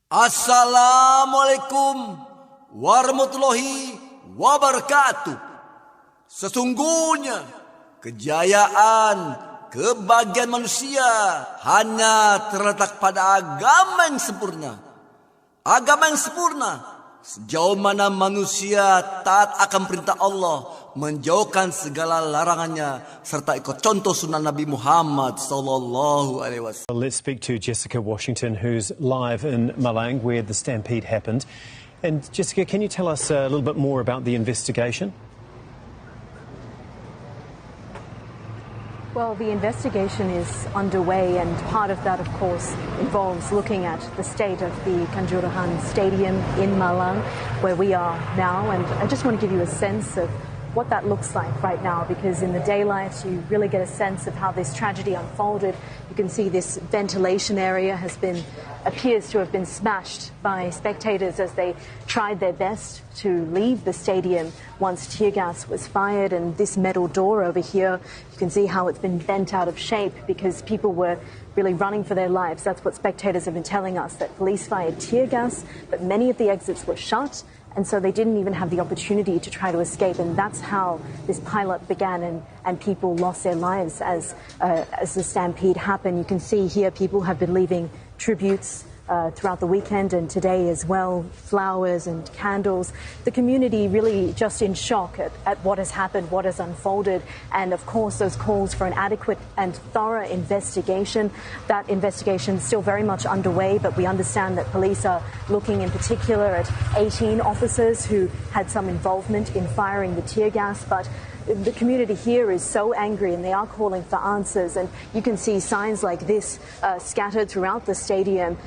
Assalamualaikum warahmatullahi wabarakatuh. Sesungguhnya kejayaan, kebahagiaan manusia hanya terletak pada agama yang sempurna. Agama yang sempurna sejauh mana manusia taat akan perintah Allah, menjauhkan segala larangannya, serta ikut contoh sunnah Nabi Muhammad sallallahu alaihi wasallam. Let's speak to Jessica Washington, who's live in Bilang, where the stampede happened. And Jessica, can you tell us a little bit more about the investigation? Well, the investigation is underway, and part of that, of course, involves looking at the state of the Kanjuruhan Stadium in Malang, where we are now. And I just want to give you a sense of what that looks like right now, because in the daylight you really get a sense of how this tragedy unfolded. You can see this ventilation area appears to have been smashed by spectators as they tried their best to leave the stadium once tear gas was fired. And this metal door over here, you can see how it's been bent out of shape because people were really running for their lives. That's what spectators have been telling us, that police fired tear gas, but many of the exits were shut, and so they didn't even have the opportunity to try to escape. And that's how this pileup began, and people lost their lives as the stampede happened. You can see here people have been leaving tributes throughout the weekend and today as well, flowers and candles. The community really just in shock at what has happened, what has unfolded, and of course those calls for an adequate and thorough investigation. That investigation is still very much underway, but we understand that police are looking in particular at 18 officers who had some involvement in firing the tear gas. But the community here is so angry, and they are calling for answers. And you can see signs like this scattered throughout the stadium.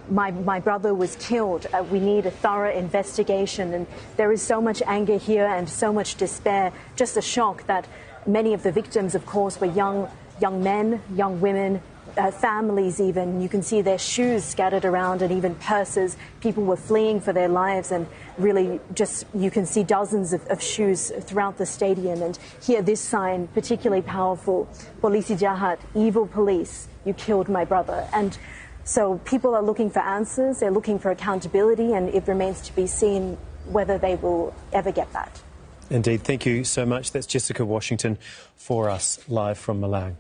My brother was killed. We need a thorough investigation. And there is so much anger here and so much despair. Just a shock that many of the victims, of course, were young men, young women, families even. You can see their shoes scattered around and even purses. People were fleeing for their lives, and really just you can see dozens of shoes throughout the stadium. And here this sign, particularly powerful: Polisi Jahat, evil police, you killed my brother. And so people are looking for answers, they're looking for accountability, and it remains to be seen whether they will ever get that. Indeed, thank you so much. That's Jessica Washington for us live from Bilang.